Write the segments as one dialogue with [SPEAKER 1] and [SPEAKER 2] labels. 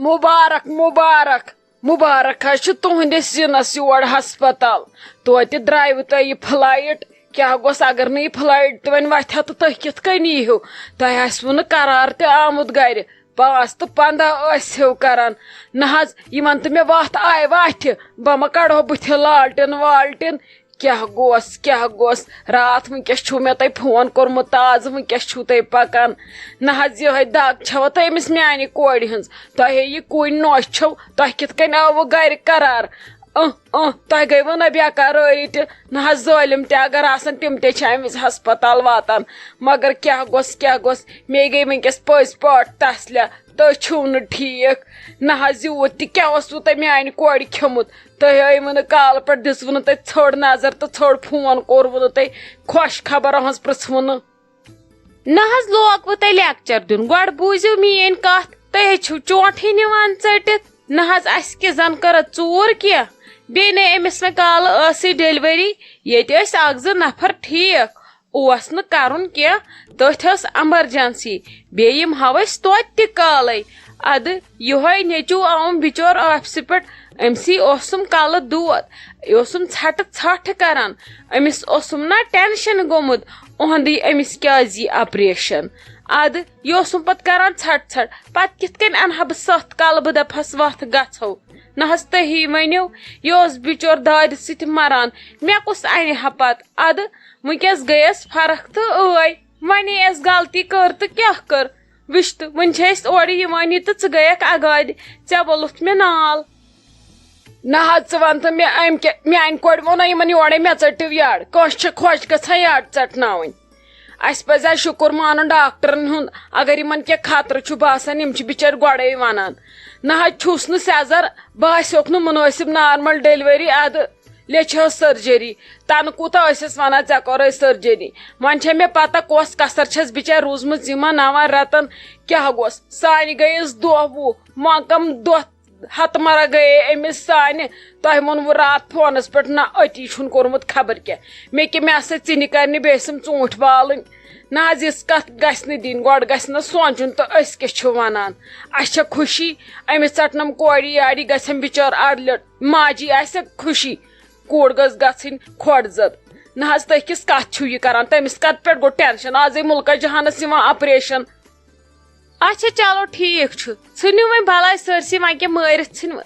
[SPEAKER 1] مبارک مبارک مبارک حظ چھُ تُہنٛدِس سِنس یور ہسپتال توتہِ درٛایوٕ تۄہہِ یہِ فلایٹ کیٛاہ گوٚژھ اگر نہٕ یہِ فلایٹ تہِ وۄنۍ وتھِ ہا تہٕ تُہۍ کِتھ کٔنۍ ییٖہِو تۄہہِ آسوٕ نہٕ قرار تہِ آمُت گرِ 5 تہٕ 15 ٲسِو کران نہ حظ یِمن تہٕ مےٚ وتھ آیہِ واتھِ بہٕ ما کڑہو بٕتھِ لالٹین والٹین کیٛاہ گوٚژھ راتھ ونکیٚس چھُو مےٚ تۄہہِ فون کوٚرمُت تازٕ ونکیٚس چھُو تُہۍ پکان نہ حظ یِہے دگ چھوا تۄہہِ أمِس میانہِ کورِ ہٕنٛز تۄہے یہِ کُنۍ نوٚش چھو تۄہہِ کِتھ کٔنۍ آوٕ گرِ قرار تۄہہِ گٔیوٕ نہ بیقرٲری تہِ نہ حظ ظٲلِم تہِ اگر آسان تِم تہِ چھِ امہِ وِزِ ہسپتال واتان مگر کیٛاہ گوٚژھ مے گٔے ونکیٚس پٔزۍ پٲٹھۍ تسلیا تُہۍ چھِو نہٕ ٹھیٖک نہ حظ یوٗت تہِ کیٛاہ اوسوٕ تۄہہِ میانہِ کورِ کھیوٚمُت تُہۍ ٲیوٕ نہٕ کالہٕ پٮ۪ٹھ دِژوٕ نہٕ تۄہہِ ژھٔڑ نظر تہٕ ژھٔڑ فون کوٚروٕ نہٕ تۄہہِ خۄش خبر ہٕنٛز پرژھوٕ نہٕ
[SPEAKER 2] نہ حظ لوگوٕ تۄہہِ لیکچر دیُن گۄڈٕ بوٗزِو میٲنۍ کتھ تُہۍ حظ چھِو چونٛٹھٕے نِوان ژٔٹِتھ نہ حظ اسہِ کہِ زن کٔرٕتھ ژوٗر کینٛہہ بیٚیہِ نَے أمِس وۄنۍ کالہٕ ٲسٕے ڈیلؤری ییٚتہِ ٲسۍ 1-2 نفر ٹھیٖک اوس نہٕ کرُن کینٛہہ تٔتھۍ ٲس ایمرجنسی بیٚیہِ یِم ہاو أسۍ توتہِ تہِ کالے ادٕ یِہوے نیٚچوٗ آوُم بِچور آفسہِ پٮ۪ٹھ أمسٕے اوسُم کلہٕ دود یہِ اوسُم ژھٹہٕ ژھٹھ کران أمِس اوسُم نا ٹینشن گوٚمُت اُہُنٛدٕے أمِس کیٛازِ یی آپریشن ادٕ یہِ اوسُم پتہٕ کران ژھٹھ پتہٕ کِتھ کٔنۍ انہا بہٕ سَتھ کالہٕ بہٕ دپہس وتھ گژھو نہ حظ تُہی ؤنِو یہِ اوس بِچور دادِ سۭتۍ مران مےٚ کُس انہِ ہا پتہٕ ادٕ ونکیٚس گٔیس فرق تہٕ وۄنۍ اَسہِ غلطی کٔر تہٕ کیٛاہ کٔر وٕچھتہٕ وۄنۍ چھِ أسۍ اورٕ یِوانی تہٕ ژٕ گٔیکھ اگادِ ژےٚ وولُتھ مےٚ نال
[SPEAKER 1] نہ حظ ژٕ ون تہٕ مےٚ امہِ کیٛاہ میانہِ کورِ ووٚنا یِمن یورے مےٚ ژٔٹِو یڈ کٲنٛسہِ چھِ خۄش گژھان یڈ ژٹناوٕنۍ اسہِ پزِ ہا شُکر مانُن ڈاکٹرن ہُنٛد اگر یِمن کینٛہہ خطرٕ چھُ باسان یِم چھِ بِچٲرۍ گۄڈے ونان نہ حظ چھُس نہٕ سیزر باسیوکھ نہٕ مُنٲسِب نارمل ڈیلؤری ادٕ لیچھہس سرجری تنہٕ کوٗتاہ ٲسِس ونان ژےٚ کوٚرے سرجری وۄنۍ چھےٚ مےٚ پتہ کۄس کسر چھس بِچارِ روٗزمٕژ یِمن 9 رٮ۪تن کیٛاہ گوٚژھ سانہِ گٔیس 2 وُہ کم دۄہ ہتہٕ مرا گٔیے أمِس سانہِ تۄہہِ ووٚنوٕ راتھ فونس پٮ۪ٹھ نہ أتی چھُن کوٚرمُت خبر کیٛاہ مےٚ کہِ مےٚ سۭتۍ ژِنہِ کرنہِ بیٚیہِ ٲسِم ژوٗنٛٹھۍ والٕنۍ نہ حظ یِژھ کتھ گژھِ نہٕ دِنۍ گۄڈٕ گژھِ نہٕ سونٛچُن تہٕ أسۍ کیٛاہ چھِ ونان اسہِ چھےٚ خوشی أمِس ژٹنم کورِ یارِ گژھٮ۪م بِچٲر اڈلٹ ماجی آسہِ خوشی کوٗر گٔژھ گژھٕنۍ کھۄڈ نہ حظ تُہۍ کِژھ کتھ چھِو یہِ کران تٔمِس کتھ پٮ۪ٹھ گوٚو ٹینشن آزے مُلکس جہانس یِوان آپریشن
[SPEAKER 2] اچھا چلو ٹھیٖک چھُ ژھٕنِو وۄنۍ بلاے سٲرسٕے وۄنۍ کیٛاہ مٲرِتھ ژھٕنوٕ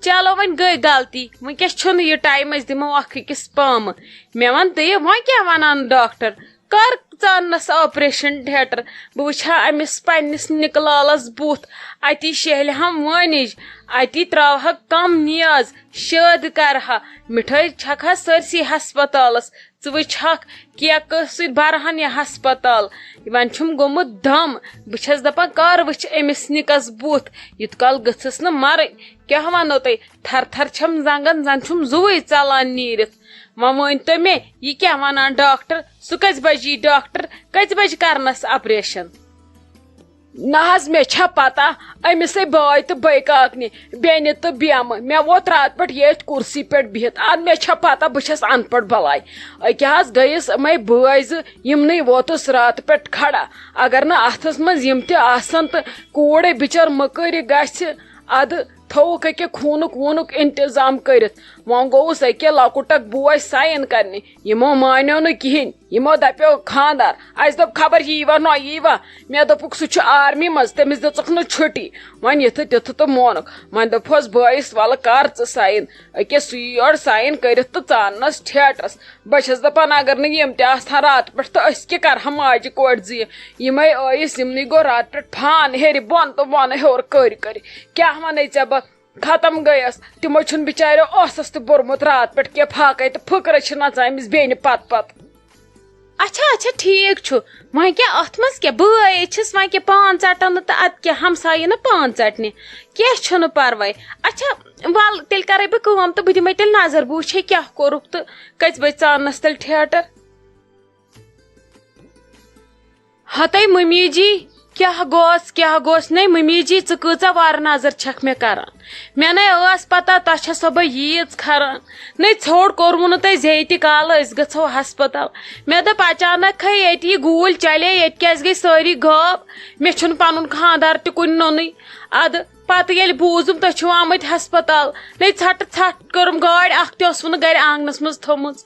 [SPEAKER 2] چلو وۄنۍ گٔے غلطی ونکیٚس چھُنہٕ یہِ ٹایم أسۍ دِمو اکھ أکِس پامہٕ مےٚ ون تہٕ وۄنۍ کیٛاہ ونان ڈاکٹر کر ژاننس آپریشن تھیٹر بہٕ وٕچھ ہا أمِس پننِس نِکلالس بُتھ اتی شیہلہِ ہم وٲنِج اتی تراوہا کم نیاز شٲد کرہا مِٹھٲے چھکہا سٲرسٕے ہسپتالس ژٕ وٕچھہکھ کیکہٕ سۭتۍ برہن یہِ ہسپتال وۄنۍ چھُم گوٚمُت دم بہٕ چھس دپان کر وٕچھ أمِس نِکس بُتھ یوٗت کال گٔژھٕس نہٕ مرٕنۍ کیٛاہ ونو تۄہہِ تھر تھر چھم زنگن زن چھُم زُوٕے ژلان نیٖرِتھ وۄنۍ ؤنۍتو مےٚ یہِ کیٛاہ ونان ڈاکٹر سُہ کٔژِ بجہِ یی ڈاکٹر کٔژِ بجہِ کرنس آپریشن
[SPEAKER 1] نہ حظ مےٚ چھےٚ پتہ أمِسے بٲے تہٕ بٲیکاکنہِ بیٚنہِ تہٕ بیمہٕ مےٚ ووت راتہٕ پٮ۪ٹھ ییٚتھۍ کُرسی پٮ۪ٹھ بِہِتھ ادٕ مےٚ چھےٚ پتہ بہٕ چھس ان پڑھ بلاے أکیٛاہ حظ گٔیِس یِمے بٲے زٕ یِمنٕے ووتُس راتہٕ پٮ۪ٹھ کھڑا اگر نہٕ اتھس منٛز یِم تہِ آسان تہٕ کوٗرے بِچٲر مٔکٕرِ گژھِ ادٕ تھووُکھ أکیٛاہ خوٗنُک ووٗنُک انتظام کٔرِتھ وۄنۍ گوٚوُس أکیٛاہ لۄکُٹ اکھ بوے ساین کرنہِ یِمو مانیو نہٕ کِہینۍ یِمو دپیو خاندار اسہِ دوٚپ خبر ییٖوا نہ ییٖوا مےٚ دوٚپُکھ سُہ چھُ آرمی منٛز تٔمِس دِژٕکھ نہٕ چھُٹی وۄنۍ یِتھٕ تِتھٕ تہٕ مونُکھ وۄنۍ دوٚپہوس بٲیِس وَلہٕ کر ژٕ ساین أکیٛاہ سُہ یی یورٕ ساین کٔرِتھ تہٕ ژاننس تھیٹرس بہٕ چھس دپان اگر نہٕ یِم تہِ آسہٕ ہن راتہٕ پٮ۪ٹھ تہٕ أسۍ کیٛاہ کرہا ماجہِ کورِ زٕ یِمے ٲیِس یِمنٕے گوٚو راتہٕ پٮ۪ٹھ فان ہیٚرِ بۄن تہٕ بۄنہٕ ہیوٚر کٔرۍ کٔرۍ کیٛاہ ونے ژےٚ بہٕ ختم گٔیس تِمو چھُنہٕ بِچاریو اوسس تہِ بوٚرمُت راتہٕ پٮ۪ٹھ کینٛہہ فاقے تہٕ پھٕکرے چھِ نژان أمِس بیٚنہِ پتہٕ پتہٕ
[SPEAKER 2] اچھا اچھا ٹھیٖک چھُ وۄنۍ کیٛاہ اتھ منٛز کیٛاہ بٲے چھِس وۄنۍ کیٛاہ پان ژٹان تہٕ ادٕ کیٛاہ ہمسایہِ نہٕ پان ژٹنہِ کینٛہہ چھُنہٕ پرواے اچھا ول تیٚلہِ کرے بہٕ کٲم تہٕ بہٕ دِمے تیٚلہِ نظر بہٕ وٕچھے کیٛاہ کوٚرُکھ تہٕ کٔژِ بجہِ ژاننس تیٚلہِ تھیٹر ہتے ممی جی کیٛاہ گوٚژھ نے ممی جی ژٕ کۭژاہ وارٕ نظر چھکھ مےٚ کران مےٚ نے ٲس پتہ تۄہہِ چھےٚ سۄ بہٕ ییٖژ کھران نے ژھوٚڑ کوٚروٕ نہٕ تۄہہِ زیٚیہِ کالہٕ أسۍ گژھو ہسپتال مےٚ دوٚپ اچانک ییٚتہِ یہِ گوٗلۍ چلے ییٚتہِ کیٛازِ گٔے سٲری غٲب مےٚ چھُنہٕ پنُن خاندار تہِ کُنہِ نوٚنٕے ادٕ پتہٕ ییٚلہِ بوٗزُم تُہۍ چھِو آمٕتۍ ہسپتال نے ژھٹہٕ ژھٹھ کٔرٕم گاڑِ اکھ تہِ ٲسوٕ نہٕ گرِ آنگنس منٛز تھٲومٕژ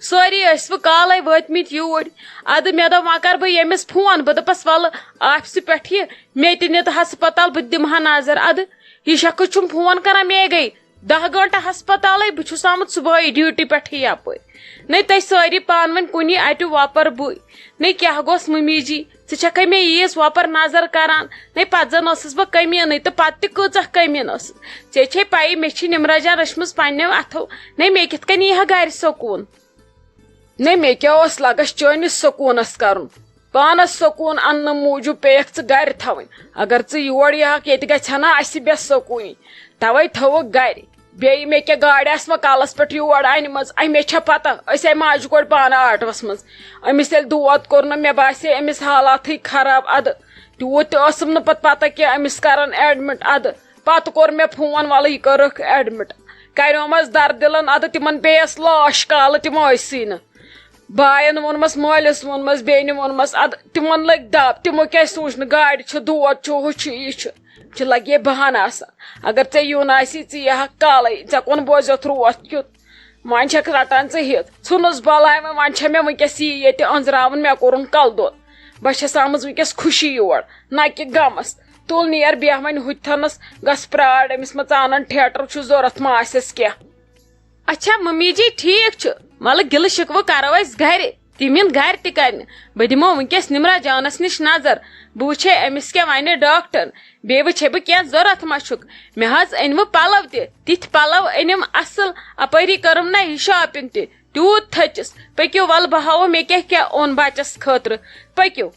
[SPEAKER 2] سٲری ٲسوٕ کالے وٲتمٕتۍ یوٗرۍ ادٕ مےٚ دوٚپ وۄنۍ کرٕ بہٕ ییٚمِس فون بہٕ دپس وَلہٕ آفسہِ پٮ۪ٹھ یہِ مےٚ تہِ نہِ تہٕ ہسپتال بہٕ تہِ دِمہٕ ہا نظر ادٕ یہِ شخص چھُم فون کران مے گٔے 10 گٲنٹہٕ ہسپتالے بہٕ چھُس آمُت صبحٲے ڈیوٹی پٮ۪ٹھٕے یپٲرۍ نے تُہۍ سٲری پانہٕ ؤنۍ کُنی اَتہِ وۄپر بٕے نے کیاہ گوٚژھ ممی جی ژٕ چھکھے مےٚ ییٖژ وۄپر نظر کران نے پتہٕ زن ٲسٕس بہٕ کٔمیٖنٕے تہٕ پتہٕ تہِ کۭژاہ کٔمیٖن ٲسٕس ژےٚ چھے پَیی مےٚ چھِ نمرا جان رٔچھمٕژ پننیو اتھو نے مےٚ کِتھ کٔنۍ یی ہا گرِ سکوٗن
[SPEAKER 1] نے مےٚ کیٛاہ اوس لگس چٲنِس سکوٗنس کرُن پانس سکوٗن اننہٕ موٗجوٗب پیٚیکھ ژٕ گرِ تھاوٕنۍ اگر ژٕ یور یِہکھ ییٚتہِ گژھِ ہا نا اسہِ بے سکوٗنی توے تھٲوٕکھ گرِ بیٚیہِ مےٚ کیٛاہ گاڑِ آسہٕ وۄنۍ کالس پٮ۪ٹھ یور انِمٕژ مےٚ چھےٚ پتہ أسۍ آے ماجہِ کورِ پانہٕ آٹوس منٛز أمِس ییٚلہِ دود کوٚر نہٕ مےٚ باسے أمِس حالاتھٕے خراب ادٕ تیوٗت تہِ ٲسٕم نہٕ پتہٕ پتہ کینٛہہ أمِس کرن ایڈمِٹ ادٕ پتہٕ کوٚر مےٚ فون وَلہٕ یہِ کٔرٕکھ ایڈمِٹ کریومس دردِلن ادٕ تِمن پیٚیس لاش کالہٕ تِم ٲسی نہٕ باین ووٚنمس مٲلِس ووٚنمس بیٚنہِ ووٚنمس ادٕ تِمن لٔگۍ دب تِمو کیازِ سوٗنچ نہٕ گاڑِ چھُ دود چھُ ہُہ چھُ یہِ چھُ لگے بہانہٕ آسان اگر ژےٚ یُن آسی ژٕ یِہکھ کالے ژےٚ کُن بوزِتھ روتھ کیُتھ وۄنۍ چھکھ رٹان ژٕ ہِتھ ژھٕنُس بلاے وۄنۍ چھےٚ مےٚ وٕنکیٚس یی ییٚتہِ أنزراوُن مےٚ کوٚرُن کلہٕ دود بہٕ چھس آمٕژ وٕنکیٚس خوشی یور نہ کہِ غمس تُل نیر بیٚہہ وۄنۍ ہُتھنس گژھ پرٛار أمِس ما ژانن ٹھیٹر چھُ ضوٚرتھ ما آسٮ۪س کینٛہہ
[SPEAKER 2] اچھا ممی جی ٹھیٖک چھُ وَلہٕ گِلہٕ شِکوٕ کرو أسۍ گرِ تِم یِن گرِ تہِ کرنہِ بہٕ دِمو وٕنکیٚس نمرا جانس نِش نظر بہٕ وٕچھے أمِس کیاہ وَنہِ ڈاکٹر بیٚیہِ وٕچھے بہٕ کینٛہہ ضوٚرتھ ما چھُکھ مےٚ حظ أنۍوٕ پلو تہِ تِتھۍ پلو أنِم اصل اپٲری کٔرٕم نہ یہِ شاپِنگ تہِ تیوٗت تھٔچِس پٔکِو وَلہٕ بہٕ ہاوو مےٚ کیاہ کیاہ اوٚن بچس خٲطرٕ پٔکِو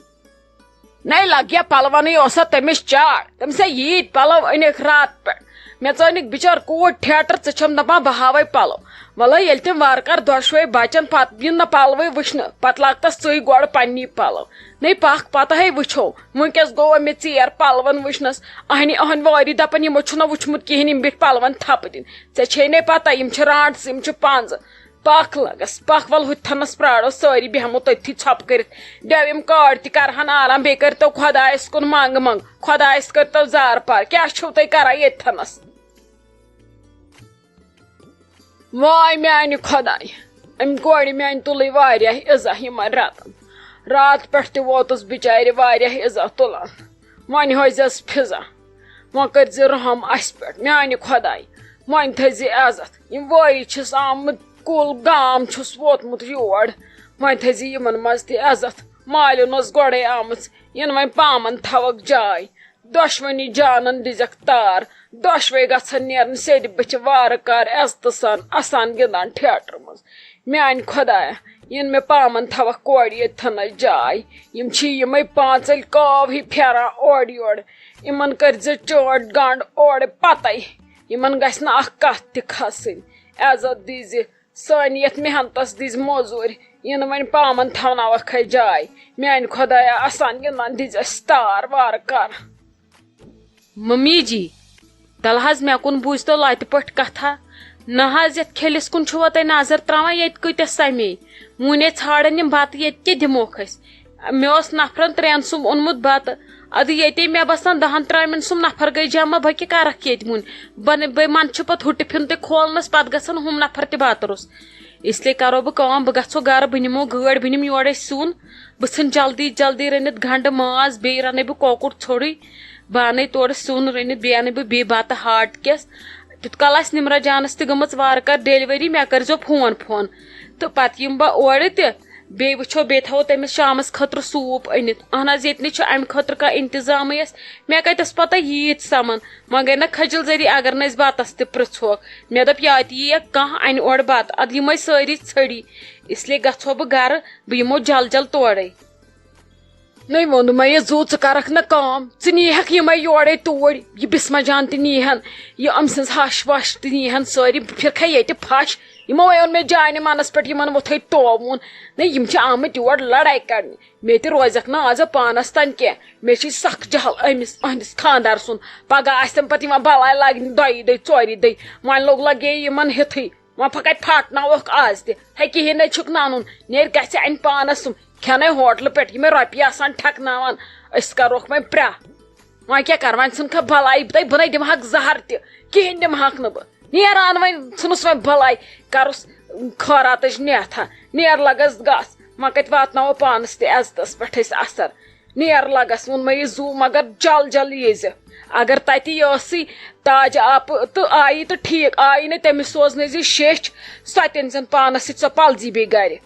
[SPEAKER 1] نے لگیا پلونٕے اوسا تٔمِس چاڑ تٔمِس ہے ییٖتۍ پلو أنِکھ رات پٮ۪ٹھ مےٚ ژٲنِکھ بِچٲر کوٗر ٹھیٹر ژٕ چھَم دپان بہٕ ہاوے پلو وَلہٕ ییٚلہِ تِم وارٕ کارٕ دۄشوے بچن پتہٕ یِن نہٕ پلوٕے وٕچھنہٕ پتہٕ لاگتس ژٕے گۄڈٕ پننی پلو نے پکھ پتہٕ ہے وٕچھو وٕنکیٚس گوٚو مےٚ ژیر پلون وٕچھنس أہنہِ وٲری دپان یِمو چھُنہٕ وٕچھمُت کِہینۍ یِم بیٖٹھۍ پلون تھپہٕ دِنۍ ژےٚ چھے نے پتہ یِم چھِ رانٹسہٕ یِم چھِ پانٛژٕ پکھ لگس پکھ وَلہٕ ہُتھنس پرٛارو سٲری بیٚہمو تٔتھی ژھۄپہٕ کٔرِتھ ڈٮ۪وِم کاڑ تہِ کرہن آرام بیٚیہِ کٔرۍتو خۄدایس کُن منٛگہٕ منٛگ خۄدایس کٔرۍتو زارٕ پار کیٛاہ چھِو تُہۍ کران ییٚتھنس واے میانہِ خۄداے أمۍ کورِ میانہِ تُلٕے واریاہ عزا یِمن رٮ۪تن رات پٮ۪ٹھ تہِ ووتُس بِچارِ واریاہ عزا تُلان وۄنۍ ہٲیزٮ۪س فِضا وۄنۍ کٔرزِ رحم اَسہِ پٮ۪ٹھ میانہِ خۄداے وۄنۍ تھٲیزِ عزت یِم وٲری چھِس آمٕتۍ کُل گام چھُس ووتمُت یور وۄنۍ تھٲیزِ یِمن منٛز تہِ عزت مالیُن ٲس گۄڈے آمٕژ یِنہٕ وۄنۍ پامن تھاوکھ جاے دۄشوٕنی جانن دِزکھ تار دۄشوے گژھن نیرن سیٚدِ بٕتھِ وارٕ کار عزتہٕ سان اَسان گِنٛدان ٹھیٹر منٛز میانہِ خۄدایا یِنہٕ مےٚ پامن تھاوکھ کورِ ییٚتھنس جاے یِم چھِ یِمے پانٛژٕلۍ کاو ہی پھیران اورٕ یورٕ یِمن کٔرزِ چٲٹ گنڈ اورٕ پتے یِمن گژھِ نہٕ اکھ کتھ تہِ کھسٕنۍ عزت دیٖزِ سٲنۍ یتھ محنتس دِزِ موٚزوٗرۍ یِنہٕ وۄنۍ پامن تھاوناوکھے جاے میانہِ خۄدایا اَسان گِنٛدان دِزٮ۪س تار وارٕ کار
[SPEAKER 2] ممی جی تل حظ مےٚ کُن بوٗزتو لتہِ پٲٹھۍ کتھا نہ حظ یتھ کھیلِس کُن چھُوا تُہۍ نظر تراوان ییٚتہِ کۭتیاہ سمے وُنے ژھانڈن یِم بتہٕ ییٚتہِ کیٛاہ دِموکھ أسۍ مےٚ اوس نفرن 3 سُمب اوٚنمُت بتہٕ ادٕ ییٚتے مےٚ باسان 10 ترامٮ۪ن سُمب نفر گٔے جمع بہٕ کیٛاہ کرکھ ییٚتہِ وُنۍ بہٕ منٛدٕ چھُ پتہٕ ہُہ ٹِفِن تہِ کھولنس پتہٕ گژھن ہُم نفر تہِ بتہٕ روٚس اسلیے کرو بہٕ کٲم بہٕ گژھو گرٕ بہٕ نِمو گٲڑۍ بہٕ نِمہٕ یورے سیُن بہٕ ژھٕنہٕ جلدی جلدی رٔنِتھ گنڈٕ ماز بیٚیہِ رنہٕ بہٕ کۄکُر ژھوٚرُے بہٕ انَے تورٕ سیُن رٔنِتھ بیٚیہِ انہٕ بہٕ بیٚیہِ بتہٕ ہاٹ کِس تیُت کال آسہِ نمرا جانس تہِ گٔمٕژ وارٕ کار ڈیلؤری مےٚ کٔرزیٚو فون تہٕ پتہٕ یِمہٕ بہٕ اورٕ تہِ بیٚیہِ وٕچھو بیٚیہِ تھاوو تٔمِس شامس خٲطرٕ سوٗپ أنِتھ اہن حظ ییٚتہِ نٕے چھُ امہِ خٲطرٕ کانٛہہ انتظامٕے اسہِ مےٚ کتٮ۪س پتہ ییٖتۍ سمان وۄنۍ گٔے نہ کھجل ذٔری اگر نہٕ أسۍ بتس تہِ پرژھوکھ مےٚ دوٚپ یا تہِ یِیَکھ کانٛہہ انہِ اورٕ بتہٕ ادٕ یِمے سٲری ژھٔڑی اسلیے گژھو بہٕ گرٕ بہٕ یِمو جل جل تورے
[SPEAKER 1] نے ووٚنمے یہِ زُو ژٕ کرکھ نہٕ کٲم ژٕ نیٖہکھ یِمے یورے توٗرۍ یہِ بسما جان تہِ نیٖہن یہِ أمۍ سٕنٛز ہش وش تہِ نیٖہن سٲری پھرکھے ییٚتہِ پھش یِمو اوٚن مےٚ جانہِ منس پٮ۪ٹھ یِمن وۄتھے تووُن نے یِم چھِ آمٕتۍ یور لڑاے کرنہِ مےٚ تہِ روزکھ نہٕ آز پانس تانۍ کینٛہہ مےٚ چھِ سخ جہل أہنٛدِس خانٛدار سُنٛد پگاہ آسٮ۪م پتہٕ یِوان بلاے لاگنہِ 2 دۄہہِ 4 دۄہہِ وۄنۍ لگے یِمن ہِتھٕے وۄنۍ کتہِ پھاٹناوکھ آز تہِ ہے کِہینۍ نَے چھُکھ نہٕ اَنُن نیرِ گژھِ اَنہِ پانس کھٮ۪نے ہوٹلہٕ پٮ۪ٹھ یِمے رۄپیہِ آسان ٹھکناوان أسۍ کروکھ وۄنۍ پرٛا وۄنۍ کیٛاہ کر وۄنۍ ژھٕن کھا بلاے بہٕ نَے دِمہاکھ زہر تہِ کِہیٖنۍ دِمہاکھ نہٕ بہٕ نیران وۄنۍ ژھٕنُس وۄنۍ بلاے کَرُس خٲراتٕچ نیتھا نیر لگس گژھ وۄنۍ کَتہِ واتناوو پانس تہِ عزتس پٮ۪ٹھ أسۍ اثر نیر لگس ووٚن مےٚ یہِ زوٗ مگر جل جل ییٖزِ اگر تتہِ یہِ ٲسٕے تاج آپہٕ تہٕ آیی تہٕ ٹھیٖک آیی نہٕ تٔمِس سوزنٲے زِ شیٚچھ سۄ تہِ أنۍ زٮ۪ن پانس سۭتۍ سۄ پلزی بیٚیہِ گرِ